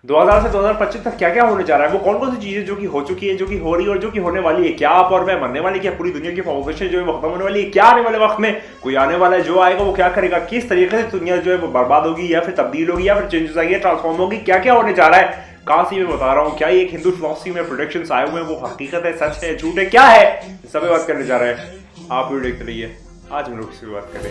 2000 से 2025 तक क्या क्या होने जा रहा है, वो कौन कौन सी चीजें जो कि हो चुकी है, जो कि हो रही है और जो कि होने वाली है, क्या आप और मैं मरने वाली, क्या पूरी दुनिया की पॉपुलेशन जो है वो खत्म होने वाली है, क्या आने वाले वक्त में कोई आने वाला है, जो आएगा वो क्या करेगा, किस तरीके से दुनिया जो है वो बर्बाद होगी या फिर तब्दील होगी या फिर चेंजेस आएंगे, ट्रांसफॉर्म होगी, क्या क्या होने जा रहा है, कहां से मैं बता रहा हूँ, क्या ये एक हिंदू फिलॉसफी में प्रोडिक्शंस आए हुए हैं, वो हकीकत है, सच है, झूठ है, क्या है, इस सब पे बात करने जा रहे हैं। आप वीडियो देखते रहिए। आज हम लोग इसी बात करें।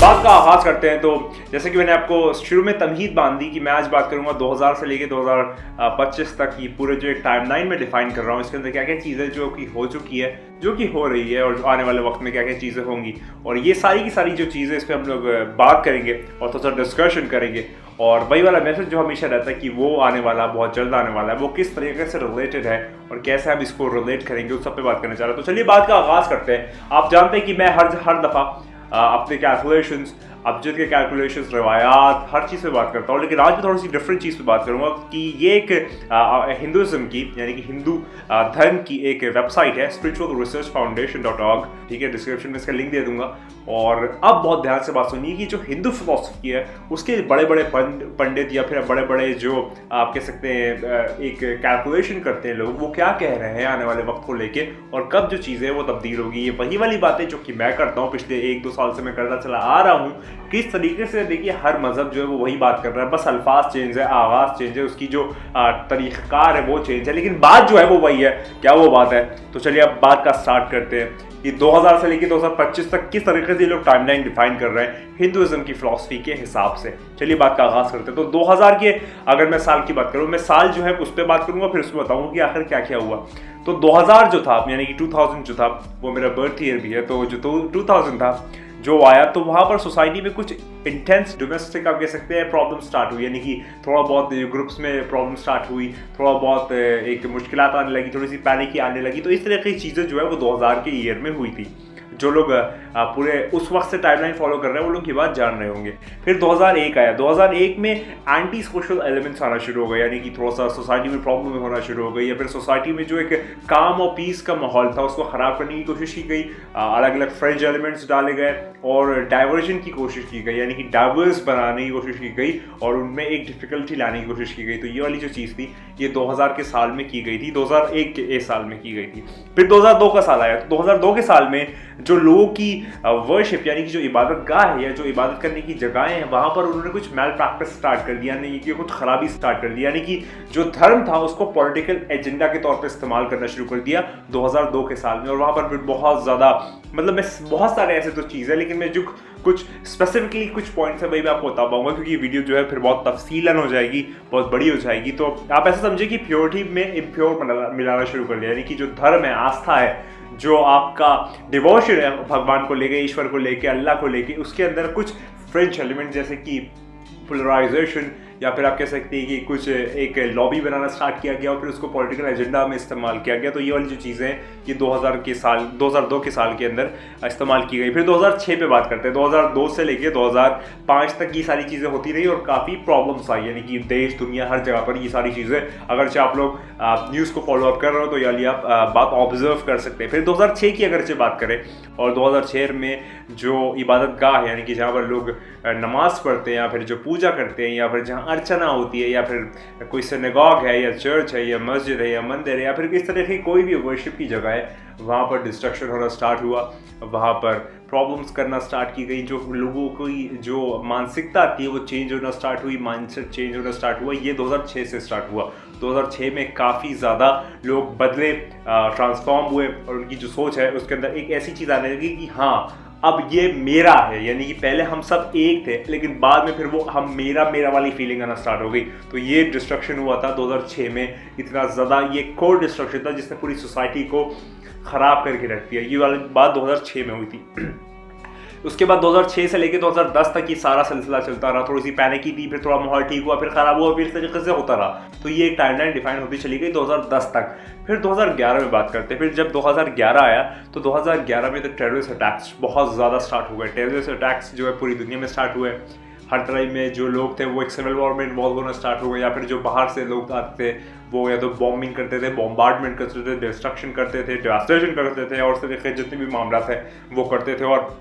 बात का आगाज करते हैं। तो जैसे कि मैंने आपको शुरू में तमहीद बांध दी कि मैं आज बात करूंगा 2000 से लेके 2025 तक की पूरे जो एक टाइमलाइन में डिफाइन कर रहा हूँ, इसके अंदर क्या क्या चीज़ें जो कि हो चुकी है, जो कि हो रही है और आने वाले वक्त में क्या क्या चीज़ें होंगी, और ये सारी की सारी जो चीज़ें इस पर हम लोग बात करेंगे और थोड़ा सा डिस्कशन करेंगे। और वही वाला मैसेज जो हमेशा रहता है कि वो आने वाला, बहुत जल्द आने वाला है, वो किस तरीके से रिलेटेड है और कैसे हम इसको रिलेट करेंगे, उस सब पे बात करने जा रहे हैं। तो चलिए बात का आगाज करते हैं। आप जानते हैं कि मैं हर दफ़ा अपने कैलकुलेशंस, अबजद के कैलकुलेशंस, रवायात, हर चीज़ पे बात करता हूँ, लेकिन आज मैं थोड़ी सी डिफरेंट चीज़ पे बात करूँगा कि ये एक हिंदुज़म की यानी कि हिंदू धर्म की एक वेबसाइट है, spiritualresearchfoundation.org, ठीक है, डिस्क्रिप्शन में इसका लिंक दे दूंगा। और अब बहुत ध्यान से बात सुनिए कि जो हिंदू फिलॉसफी है उसके बड़े बड़े पंडित या फिर बड़े बड़े जो आप कह सकते हैं एक कैलकुलेशन करते हैं लोग, वो क्या कह रहे हैं आने वाले वक्त को लेके और कब जो चीज़ें वो तब्दील होगी। ये वही वाली बातें जो कि मैं करता हूँ, पिछले 1-2 साल से मैं करता चला आ रहा हूँ। किस तरीके से देखिए हर मजहब जो है वो वही बात कर रहा है, बस अल्फाज चेंज है, आगाज चेंज है, उसकी जो तरीक़ाकार है वो चेंज है, लेकिन बात जो है वो वही है। क्या वो बात है? तो चलिए अब बात का स्टार्ट करते हैं कि 2000 से लेकर 2025 तक किस तरीके से लोग टाइमलाइन डिफाइन कर रहे हैं हिंदुइज्म की फिलॉसफी के हिसाब से। चलिए बात का आगाज करते हैं। तो 2000 के अगर मैं साल की बात करूं, मैं साल जो है उस पर बात करूंगा, फिर उसमें बताऊंगा कि आखिर क्या क्या हुआ। तो 2000 जो था यानी कि 2000 जो था वो मेरा बर्थ ईयर भी है, तो जो 2000 था जो आया, तो वहाँ पर सोसाइटी में कुछ इंटेंस डोमेस्टिक आप कह सकते हैं प्रॉब्लम स्टार्ट हुई, यानी कि थोड़ा बहुत ग्रुप्स में प्रॉब्लम स्टार्ट हुई, थोड़ा बहुत एक मुश्किलात आने लगी, थोड़ी सी पैनिक आने लगी। तो इस तरह की चीज़ें जो है वो 2000 के ईयर में हुई थी। जो लोग पूरे उस वक्त से टाइमलाइन फॉलो कर रहे हैं वो लोग ये बात जान रहे होंगे। फिर 2001 आया। 2001 में एंटी सोशल एलिमेंट्स आना शुरू हो गए, यानी कि थोड़ा सा सोसाइटी में प्रॉब्लम होना शुरू हो गई, या फिर सोसाइटी में जो एक काम और पीस का माहौल था उसको ख़राब करने की कोशिश की गई। अलग अलग फ्रेंच एलिमेंट्स डाले गए और डाइवर्जन की कोशिश की गई, यानी कि डाइवर्स बनाने की कोशिश की गई और उनमें एक डिफिकल्टी लाने की कोशिश की गई। तो ये वाली जो चीज़ थी ये 2000 के साल में की गई थी, 2001 के साल में की गई थी। फिर 2002 का साल आया। तो 2002 के साल में जो लोगों की वर्शिप यानी कि जो इबादत गाह है या जो इबादत करने की जगहें हैं वहाँ पर उन्होंने कुछ मैल प्रैक्टिस स्टार्ट कर दिया, यानी कि कुछ खराबी स्टार्ट कर दी, यानी कि जो धर्म था उसको पॉलिटिकल एजेंडा के तौर पर इस्तेमाल करना शुरू कर दिया 2002 के साल में। और वहाँ पर फिर बहुत ज़्यादा मतलब मैं बहुत सारे ऐसे तो चीज़ है, लेकिन मैं जो कुछ स्पेसिफिकली कुछ पॉइंट्स है भाई मैं आपको बता पाऊंगा, क्योंकि वीडियो जो है फिर बहुत तफसीलन हो जाएगी, बहुत बड़ी हो जाएगी। तो आप ऐसा समझे कि प्योरिटी में इम्प्योर मिलाना शुरू कर दिया, यानी कि जो धर्म है, आस्था है, जो आपका डिवोशन है भगवान को लेके, ईश्वर को लेके, अल्लाह को लेके, उसके अंदर कुछ फ्रेंच एलिमेंट जैसे कि पोलराइजेशन या फिर आप कह सकते हैं कि कुछ एक लॉबी बनाना स्टार्ट किया गया और फिर उसको पॉलिटिकल एजेंडा में इस्तेमाल किया गया। तो ये वाली जो चीज़ें ये 2002 के साल के अंदर इस्तेमाल की गई। फिर 2006 पे बात करते हैं। 2002 से लेके 2005 तक ये सारी चीज़ें होती रही और काफ़ी प्रॉब्लम्स आई, यानी कि देश दुनिया हर जगह पर ये सारी चीज़ें, अगरचे आप लोग न्यूज़ को फॉलो अप कर रहे हो तो यानी आप बात ऑब्जर्व कर सकते हैं। फिर 2006 की अगरचे बात करें और 2006 में जो इबादत गाह है यानी कि जहाँ पर लोग नमाज पढ़ते हैं या फिर जो पूजा करते हैं या फिर जहाँ अर्चना होती है या फिर कोई सिनेगॉग है या चर्च है या मस्जिद है या मंदिर है या फिर किस तरह की कोई भी वर्शिप की जगह है, वहाँ पर डिस्ट्रक्शन होना स्टार्ट हुआ, वहाँ पर प्रॉब्लम्स करना स्टार्ट की गई, जो लोगों की जो मानसिकता आती है वो चेंज होना स्टार्ट हुई, माइंडसेट चेंज होना स्टार्ट हुआ। ये 2006 से स्टार्ट हुआ। 2006 में काफ़ी ज़्यादा लोग बदले, ट्रांसफॉर्म हुए और उनकी जो सोच है उसके अंदर एक ऐसी चीज़ आने लगी कि हाँ अब ये मेरा है, यानी कि पहले हम सब एक थे लेकिन बाद में फिर वो हम मेरा वाली फीलिंग आना स्टार्ट हो गई। तो ये डिस्ट्रक्शन हुआ था 2006 में, इतना ज़्यादा ये कोर डिस्ट्रक्शन था जिसने पूरी सोसाइटी को ख़राब करके रख दिया। ये वाली बात 2006 में हुई थी। उसके बाद 2006 से लेकर 2010 तक ये सारा सिलसिला चलता रहा। थोड़ी सी पैनिक थी, फिर थोड़ा माहौल ठीक हुआ, फिर ख़राब हुआ, फिर इस तरीके से होता रहा। तो ये एक टाइमलाइन डिफाइन होती चली गई 2010 तक। फिर 2011 में बात करते हैं। फिर जब 2011 आया तो 2011 में तो टेररिस्ट अटैक्स बहुत ज़्यादा स्टार्ट हो गए। टेररिस्ट अटैक्स जो है पूरी दुनिया में स्टार्ट हुए। हर तरह में जो लोग थे वो एक सिविल वॉर में इन्वॉल्व होना स्टार्ट हो गए, या फिर जो बाहर से लोग आते थे वो या तो बॉम्बिंग करते थे, बॉम्बार्डमेंट करते थे, डिस्ट्रक्शन करते थे, डिवास्टेशन करते थे, और इस तरीके जितने भी मामला थे वो करते थे और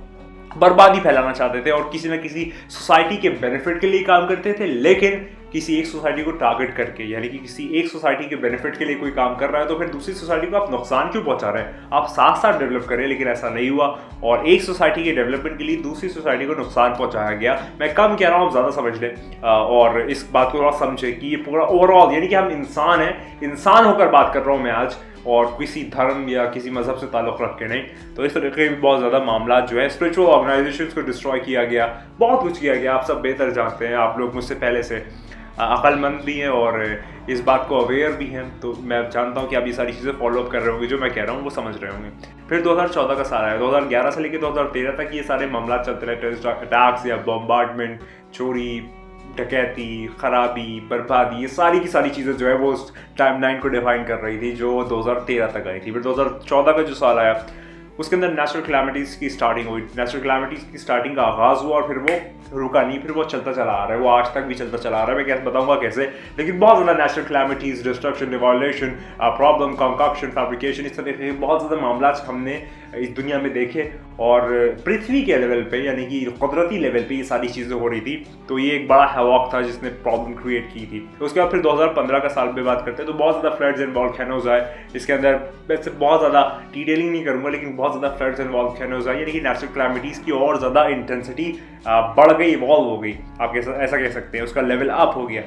बर्बादी फैलाना चाहते थे और किसी ना किसी सोसाइटी के बेनिफिट के लिए काम करते थे, लेकिन किसी एक सोसाइटी को टारगेट करके, यानी कि किसी एक सोसाइटी के बेनिफिट के लिए कोई काम कर रहा है तो फिर दूसरी सोसाइटी को आप नुकसान क्यों पहुंचा रहे हैं, आप साथ साथ डेवलप करें। लेकिन ऐसा नहीं हुआ और एक सोसाइटी के डेवलपमेंट के लिए दूसरी सोसाइटी को नुकसान पहुंचाया गया। मैं कम कह रहा हूँ, आप ज़्यादा समझ लें और इस बात को थोड़ा समझें कि ये पूरा ओवरऑल, यानी कि हम इंसान हैं, इंसान होकर बात कर रहा हूँ मैं आज, और किसी धर्म या किसी मजहब से ताल्लुक़ रख के नहीं। तो इस तरीके के बहुत ज़्यादा मामला जो है, स्पिरिचुअल ऑर्गेनाइजेशंस को डिस्ट्रॉय किया गया, बहुत कुछ किया गया। आप सब बेहतर जानते हैं, आप लोग मुझसे पहले से अक्लमंद भी हैं और इस बात को अवेयर भी हैं, तो मैं जानता हूँ कि आप ये सारी चीज़ें फॉलोअप कर रहे होंगे, जो मैं कह रहा हूँ वो समझ रहे होंगे। फिर 2014 का साल आया, 2011 से लेकर 2013 तक ये सारे मामला चलते रहे, टेररिस्ट अटैक्स या बॉम्बार्डमेंट, चोरी, डकैती, खराबी, बर्बादी, ये सारी की सारी चीज़ें जो है वो उस टाइमलाइन को डिफाइन कर रही थी जो 2013 तक आई थी। फिर 2014 का जो साल आया उसके अंदर नेचुरल क्लैमिटीज़ की स्टार्टिंग हुई, नेचुरल क्लैमिटीज़ की स्टार्टिंग का आगाज़ हुआ और फिर वो रुका नहीं, फिर वो चलता चला आ रहा है, वो आज तक भी चलता चला आ रहा है। मैं कैसे बताऊंगा कैसे, लेकिन बहुत ज़्यादा natural calamities, destruction, devolution, problem, concoction, fabrication, इस तरह के बहुत ज़्यादा मामला हमने इस दुनिया में देखे और पृथ्वी के लेवल पे, यानी कि कुदरती लेवल पे ये सारी चीज़ें हो रही थी। तो ये एक बड़ा हैवॉक था जिसने प्रॉब्लम क्रिएट की थी। उसके बाद फिर 2015 का साल पे बात करते हैं तो बहुत ज़्यादा फ्लड्स एंड वोल्केनोज आए। इसके अंदर वैसे बहुत ज़्यादा डिटेलिंग नहीं करूँगा, लेकिन बहुत ज़्यादा फ्लड्स एंड वोल्केनोज आए, यानी कि नेचुरल क्लैमिटीज़ की और ज़्यादा इंटेंसिटी बढ़ गई, इवॉल्व हो गई, आप ऐसा कह सकते हैं, उसका लेवल अप हो गया।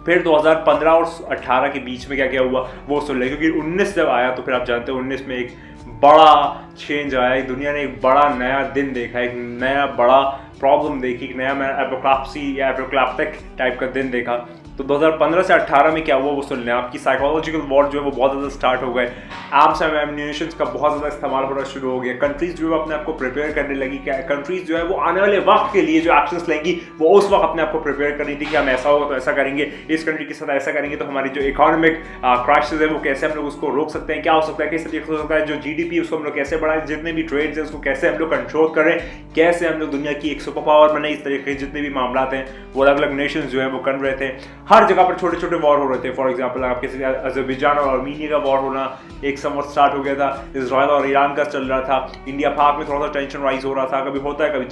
फिर 2015 और 18 के बीच में क्या क्या हुआ वो सुन लें, क्योंकि 19 जब आया तो फिर आप जानते हैं 19 में एक बड़ा चेंज आया, दुनिया ने एक बड़ा नया दिन देखा, एक नया बड़ा प्रॉब्लम देखी, एक नया एपोक्लाप्सी या एपोक्लाप्टिक टाइप का दिन देखा। तो 2015 से 18 में क्या हुआ वो सुन लें। आपकी साइकोलॉजिकल वॉर जो है वो बहुत ज़्यादा स्टार्ट हो गए, आर्म्स एंड एम्यूनिशंस का बहुत ज़्यादा इस्तेमाल होना शुरू हो गया, कंट्रीज़ जो है अपने आप को प्रिपेयर करने लगी, कंट्रीज़ जो है वो आने वाले वक्त के लिए जो एक्शंस लेंगी वो उस वक्त अपने आप को प्रिपेयर कर रही थी कि हम ऐसा होगा तो ऐसा करेंगे, इस कंट्री के साथ ऐसा करेंगे तो हमारी जो इकोनॉमिक क्राइसिस है वो कैसे हम लोग उसको रोक सकते हैं, क्या हो सकता है, किस तरीके से हो सकता है, जो GDP उसको हम लोग कैसे बढ़ाएं, जितने भी ट्रेड्स हैं उसको कैसे हम लोग कंट्रोल करें, कैसे हम लोग दुनिया की एक सुपर पावर बने। इस तरीके के जितने भी मामला हैं वो अलग अलग नेशंस जो है वो कर रहे थे, हर जगह पर छोटे छोटे वॉर हो रहे थे। फॉर एग्जांपल आपके अज़रबैजान और आर्मीनिया का वॉर होना एक समवट स्टार्ट हो गया था, इजराइल और ईरान का चल रहा था, इंडिया पाक में थोड़ा सा टेंशन राइज हो रहा था, कभी होता है कभी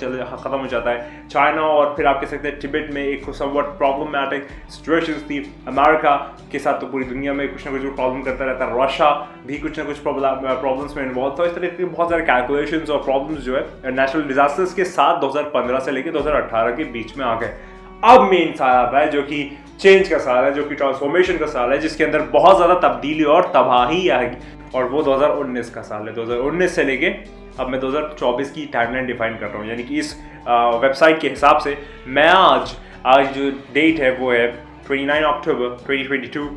खत्म हो जाता है, चाइना और फिर आप कह सकते हैं तिब्बत में एक समवट प्रॉब्लमैटिक सिचुएशंस थी, अमेरिका के साथ तो पूरी दुनिया में कुछ ना कुछ प्रॉब्लम करता रहता है, रशिया भी कुछ ना कुछ प्रॉब्लम्स में इन्वॉल्व था। इस तरह के बहुत सारे कैलकुलेशंस और प्रॉब्लम्स जो है नेचुरल डिजास्टर्स के साथ 2015 से लेकर 2018 के बीच में आ गए। अब मेन साल आता है जो कि चेंज का साल है, जो कि ट्रांसफॉर्मेशन का साल है, जिसके अंदर बहुत ज़्यादा तब्दीली और तबाही आएगी, और वो 2019 का साल है। 2019 से लेके अब मैं 2024 की टाइमलाइन डिफाइन कर रहा हूँ, यानी कि इस वेबसाइट के हिसाब से मैं आज जो डेट है वो है 29 अक्टूबर 2022।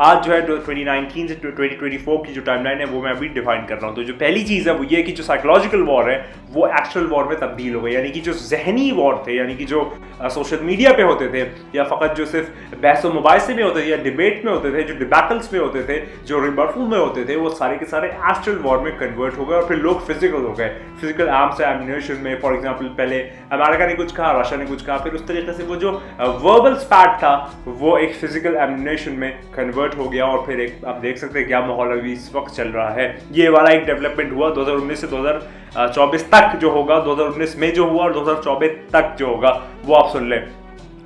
आज जो है 2019 से 2024 की जो टाइमलाइन है वो मैं अभी डिफाइन कर रहा हूँ। तो जो पहली चीज़ है वो ये कि जो साइकोलॉजिकल वॉर है वो एक्चुअल वॉर में तब्दील हो गई, यानी कि जो जहनी वॉर थे, यानी कि जो सोशल मीडिया पे होते थे या फ़कत जो सिर्फ बहस व मुबाहिसे में होते थे या डिबेट में होते थे, जो डिबैटल्स में होते थे, जो रिबर्टल में होते थे, वो सारे के सारे एक्चुअल वॉर में कन्वर्ट हो गए और फिर लोग फिजिकल हो गए, फिजिकल आर्म्स एंड एम्यूनिशन में। फॉर एग्जाम्पल पहले अमेरिका ने कुछ कहा, रशिया ने कुछ कहा, फिर उस तरीके से वो जो वर्बल स्पैट था वो एक फिजिकल एम्यूनिशन में कन्वर्ट हो गया और फिर एक आप देख सकते हैं क्या माहौल अभी इस वक्त चल रहा है। ये वाला एक डेवलपमेंट हुआ 2019 से 2024 तक जो होगा, 2019 में जो हुआ और 2024 तक जो होगा वो आप सुन लें।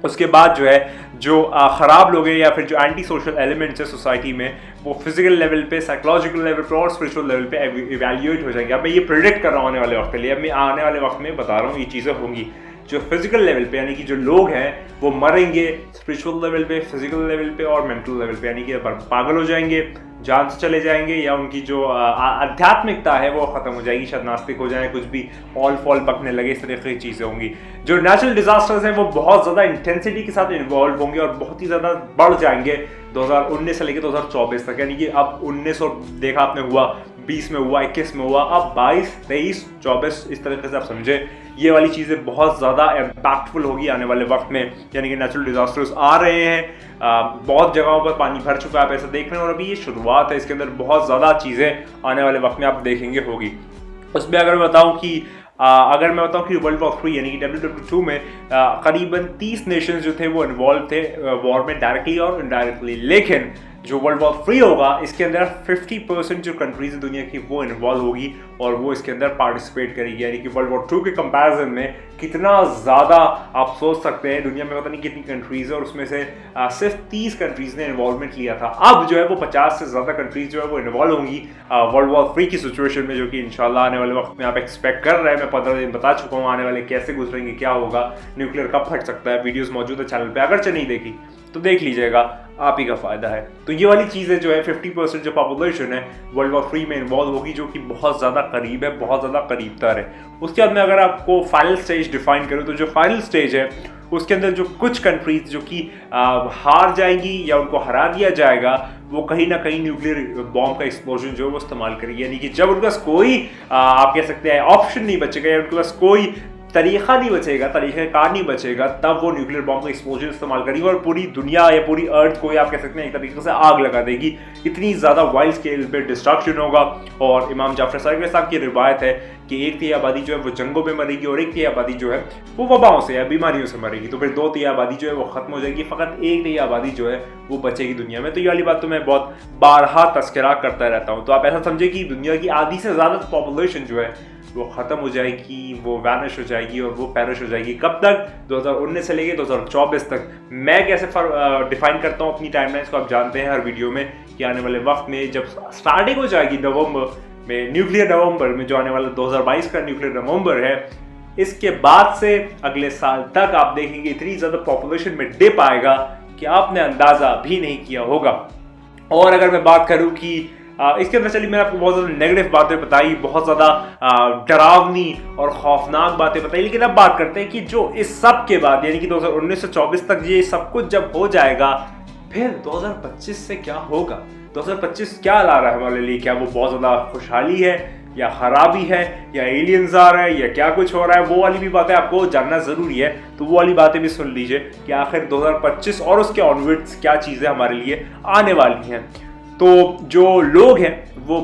उसके बाद जो है जो ख़राब लोग हैं या फिर जो एंटी सोशल एलिमेंट्स है सोसाइटी में वो फिजिकल लेवल पे, साइकोलॉजिकल लेवल पे और स्पिरिचुअल लेवल पे इवैल्यूएट हो जाएंगे। अब मैं ये प्रेडिक्ट कर रहा हूँ आने वाले वक्त के लिए, अब मैं आने वाले वक्त में बता रहा हूँ ये चीज़ें होंगी। जो फिजिकल लेवल पे यानी कि जो लोग हैं वो मरेंगे, स्पिरिचुअल लेवल पे, फिजिकल लेवल पे और मेंटल लेवल पे, यानी कि पागल हो जाएंगे, जान से चले जाएंगे, या उनकी जो आध्यात्मिकता है वो ख़त्म हो जाएगी, शायद नास्तिक हो जाए, कुछ भी ऑल फॉल बकने लगे, इस तरह की चीज़ें होंगी। जो नेचुरल डिजास्टर्स हैं वो बहुत ज़्यादा इंटेंसिटी के साथ इन्वॉल्व होंगे और बहुत ही ज़्यादा बढ़ जाएंगे 2019 से लेकर 2024 तक, यानी कि अब 19 और देखा आपने हुआ, 20 में हुआ, 21 में हुआ, अब 22, 23, 24 इस तरीके से आप समझे ये वाली चीज़ें बहुत ज़्यादा इम्पैक्टफुल होगी आने वाले वक्त में। यानी कि नेचुरल डिजास्टर्स आ रहे हैं, बहुत जगहों पर पानी भर चुका है, आप ऐसा देख रहे हैं, और अभी ये शुरुआत है, इसके अंदर बहुत ज़्यादा चीज़ें आने वाले वक्त में आप देखेंगे होगी। उसमें अगर मैं बताऊँ कि अगर मैं बताऊं कि वर्ल्ड वॉर 3 यानी कि WW2 में करीबन 30 नेशंस जो थे वो इन्वॉल्व थे वॉर में डायरेक्टली और इनडायरेक्टली, लेकिन जो वर्ल्ड वॉर 3 होगा इसके अंदर 50% जो कंट्रीज है दुनिया की वो इन्वॉल्व होगी और वो इसके अंदर पार्टिसिपेट करेगी। यानी कि वर्ल्ड वॉर 2 के कंपैरिजन में कितना ज़्यादा आप सोच सकते हैं, दुनिया में पता नहीं कितनी कंट्रीज है और उसमें से सिर्फ 30 कंट्रीज ने इन्वॉल्वमेंट लिया था। अब जो है वो 50 से ज़्यादा कंट्रीज जो है वो इन्वॉल्व होंगी वर्ल्ड वॉर 3 की सिचुएशन में, जो कि इंशाल्लाह आने वाले वक्त में आप एक्सपेक्ट कर रहे हैं। मैं 15 दिन बता चुका हूँ आने वाले कैसे गुजरेंगे, क्या होगा, न्यूक्लियर कब फट सकता है। वीडियोज़ मौजूद है चैनल पर, अगर नहीं देखी तो देख लीजिएगा, आप ही का फायदा है। तो ये वाली चीज़ें जो है 50% जो पॉपुलेशन है वर्ल्ड वॉर 3 में इन्वॉल्व होगी, जो कि बहुत ज़्यादा करीब है, बहुत ज़्यादा करीब तर है। उसके बाद में अगर आपको फाइनल स्टेज डिफाइन करूँ तो जो फाइनल स्टेज है उसके अंदर जो कुछ कंट्रीज जो कि हार जाएंगी या उनको हरा दिया जाएगा, वो कहीं ना कहीं न्यूक्लियर बॉम्ब का एक्सप्लोजन जो है वो इस्तेमाल करेगी। यानी कि जब उनके पास कोई आप कह सकते हैं ऑप्शन नहीं बचेगा या उनके पास कोई तरीका नहीं बचेगा, तरीक़ाकार नहीं बचेगा, तब वो न्यूक्लियर बॉम्ब का एक्सप्लोजन इस्तेमाल करेगी और पूरी दुनिया या पूरी अर्थ को आप कह सकते हैं एक तरीके से आग लगा देगी। इतनी ज़्यादा वाइड स्केल पे डिस्ट्रक्शन होगा। और इमाम जाफर सादिक साहब की रिवायत है कि 1/3 आबादी जो है वो जंगों में मरेगी और 1/3 आबादी जो है वो वबाओं से या बीमारियों से मरेगी। तो फिर 2/3 आबादी जो है वो खत्म हो जाएगी, फ़कत 1/3 आबादी जो है वो बचेगी दुनिया में। तो ये वाली बात तो मैं बहुत बारहा तस्करा करता रहता हूँ। तो आप ऐसा समझे कि दुनिया की आधी से ज़्यादा पॉपुलेशन जो है वो ख़त्म हो जाएगी, वो वैनिश हो जाएगी और वो पेरिश हो जाएगी। कब तक? 2019 से लेके 2024 तक। मैं कैसे डिफाइन करता हूँ अपनी टाइमलाइंस को आप जानते हैं हर वीडियो में, कि आने वाले वक्त में जब स्टार्टिंग हो जाएगी नवंबर में, न्यूक्लियर नवंबर में, जो आने वाला 2022 का न्यूक्लियर नवंबर है, इसके बाद से अगले साल तक आप देखेंगे इतनी ज़्यादा पॉपुलेशन में डिप आएगा कि आपने अंदाज़ा भी नहीं किया होगा। और अगर मैं बात करूँ कि इसके अंदर चलिए मैंने आपको बहुत ज़्यादा नेगेटिव बातें बताई, बहुत ज़्यादा डरावनी और खौफनाक बातें बताई, लेकिन अब बात करते हैं कि जो इस सब के बाद यानी कि 2019 से 24 तक ये सब कुछ जब हो जाएगा, फिर 2025 से क्या होगा? 2025 क्या ला रहा है हमारे लिए? क्या वो बहुत ज़्यादा खुशहाली है या खराबी है या एलियंस आ रहे हैं या क्या कुछ हो रहा है? वो वाली भी बातें आपको जानना ज़रूरी है। तो वो वाली बातें भी सुन लीजिए कि आखिर 2025 और उसके ऑनवर्ड्स क्या चीज़ें हमारे लिए आने वाली हैं। तो जो लोग हैं वो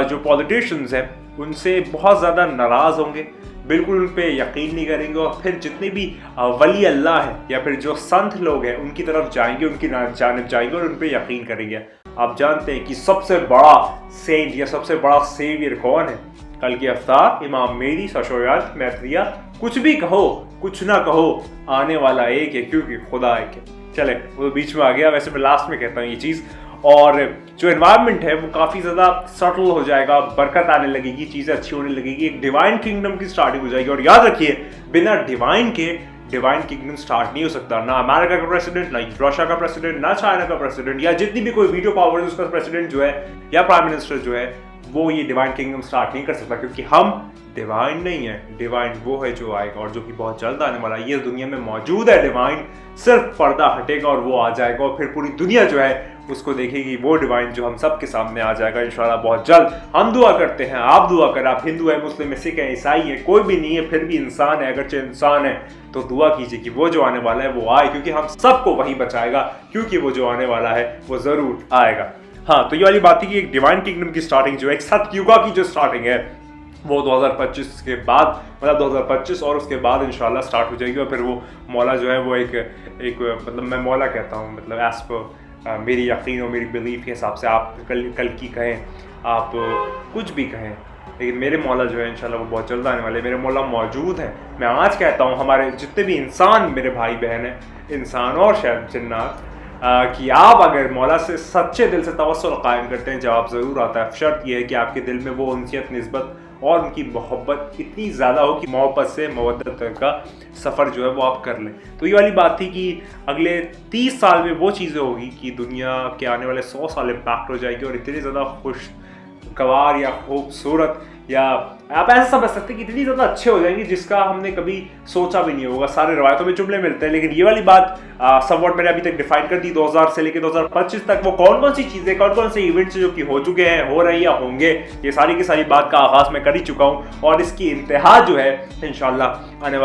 जो पॉलिटिशियंस हैं उनसे बहुत ज़्यादा नाराज़ होंगे, बिल्कुल उन पर यकीन नहीं करेंगे और फिर जितने भी वली अल्लाह है या फिर जो संत लोग हैं उनकी तरफ जाएंगे, उनकी जानिब जाएंगे और उन पर यकीन करेंगे। आप जानते हैं कि सबसे बड़ा सेंट या सबसे बड़ा सेवियर कौन है? कल की अफ्तार, इमाम मेहदी, शशोयात, मैत्रिया, कुछ भी कहो कुछ ना कहो, आने वाला एक है क्योंकि खुदा एक है। चले वो बीच में आ गया, वैसे मैं लास्ट में कहता हूँ ये चीज़। और जो एनवायरनमेंट है वो काफ़ी ज़्यादा सटल हो जाएगा, बरकत आने लगेगी, चीज़ें अच्छी होने लगेगी, एक डिवाइन किंगडम की स्टार्टिंग हो जाएगी। और याद रखिए, बिना डिवाइन के डिवाइन किंगडम स्टार्ट नहीं हो सकता। ना अमेरिका का प्रेसिडेंट, ना रशिया का प्रेसिडेंट, ना चाइना का प्रेसिडेंट या जितनी भी कोई वीडियो पावर है उसका प्रेसिडेंट जो है या प्राइम मिनिस्टर जो है वो ये डिवाइन किंगडम स्टार्ट नहीं कर सकता, क्योंकि हम डिवाइन नहीं है। डिवाइन वो है जो आएगा और जो कि बहुत जल्द आने वाला है। ये दुनिया में मौजूद है डिवाइन, सिर्फ पर्दा हटेगा और वो आ जाएगा और फिर पूरी दुनिया जो है उसको देखेगी, वो डिवाइन जो हम सब के सामने आ जाएगा इंशाल्लाह बहुत जल्द। हम दुआ करते हैं, आप दुआ करें, आप हिंदू है, मुस्लिम है, सिख है, ईसाई है, कोई भी नहीं है, फिर भी इंसान है। अगरचे इंसान है तो दुआ कीजिए कि वो जो आने वाला है वो आए, क्योंकि हम सबको वही बचाएगा, क्योंकि वो जो आने वाला है वो ज़रूर आएगा। हाँ, तो ये वाली बात है कि एक डिवाइन किंगडम की स्टार्टिंग जो है, एक सतयुगा की जो स्टार्टिंग है वो 2025 के बाद, मतलब 2025 और उसके बाद इंशाल्लाह स्टार्ट हो जाएगी। और फिर वो मौला जो है वो एक मतलब मैं मौला कहता हूँ, मतलब एज पर मेरी यकीन और मेरी बिलीफ के हिसाब से, आप कल की कहें, आप कुछ भी कहें, लेकिन मेरे मौला जो है इंशाल्लाह वो बहुत जल्द आने वाले। मेरे मौला मौजूद है। मैं आज कहता हूँ हमारे जितने भी इंसान मेरे भाई बहन हैं, इंसान और शायद जिन्नात, कि आप अगर मौला से सच्चे दिल से तवस्सुल कायम करते हैं, जवाब ज़रूर आता है। शर्त यह है कि आपके दिल में वो उनसियत, निस्बत और उनकी मोहब्बत इतनी ज़्यादा हो कि मोहब्बत से मवद्दत का सफ़र जो है वो आप कर लें। तो ये वाली बात थी कि अगले 30 साल में वो चीज़ें होगी कि दुनिया के आने वाले 100 साल इम्पैक्ट हो जाएगी और इतनी ज़्यादा खुशगवार या खूबसूरत, या आप ऐसा समझ सकते हैं कि इतनी ज़्यादा अच्छे हो जाएंगे जिसका हमने कभी सोचा भी नहीं होगा। सारे रवायतों में जुमले मिलते हैं, लेकिन ये वाली बात समवॉट मैंने अभी तक डिफाइन कर दी। 2000 से लेकर 2025 तक वो कौन कौन सी चीज़ें, कौन कौन से इवेंट्स जो कि हो चुके हैं, हो रहे हैं या होंगे, ये सारी की सारी बात का आगाज़ मैं कर ही चुका हूँ। और इसकी इंतहा जो है इंशाल्लाह आने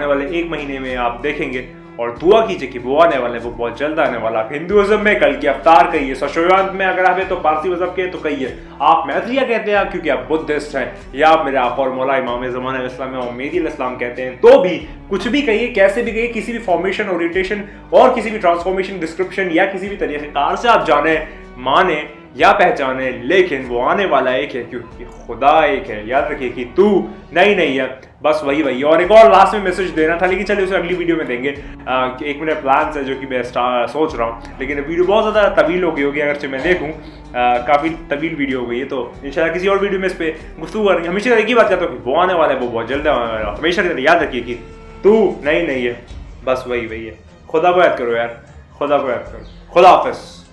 वाले 1 महीने में आप देखेंगे। और दुआ कीजिए कि वो आने वाले, वो बहुत जल्द आने वाला। हिंदुइज्म में कल की अवतार कहिए, सशोयांत में अगर आप है तो पारसी मजहब के तो कहिए, आप मैत्रिया कहते हैं क्योंकि आप बुद्धिस्ट हैं, या आप मेरे आका और मौला इमाम ज़माना इस्लाम मेरी इस्लाम कहते हैं, तो भी कुछ भी कहिए, कैसे भी कहिए, किसी भी फॉर्मेशन, ओरिएंटेशन और किसी भी ट्रांसफॉर्मेशन, डिस्क्रिप्शन या किसी भी तरीक़ेकार से आप जाने, माने या पहचाने, लेकिन वो आने वाला एक है क्योंकि खुदा एक है। याद रखिए कि तू नहीं है, बस वही। और एक और लास्ट में मैसेज देना था, लेकिन चलिए उसे अगली वीडियो में देंगे। एक मेरा प्लान है जो कि मैं सोच रहा हूँ, लेकिन वीडियो बहुत ज़्यादा तवील हो गई होगी अगरचे मैं देखूँ, काफ़ी तवील वीडियो हो गई है, तो इंशाल्लाह किसी और वीडियो में इस पर गुफ्तगू करेंगे। हमेशा एक ही बात कहता हूँ कि वो आने वाला है, वो बहुत जल्द आने वाला है। हमेशा याद रखिए कि तू नहीं है, बस वही है। खुदा को याद करो यार, खुदा को याद करो। खुदा हाफिज़।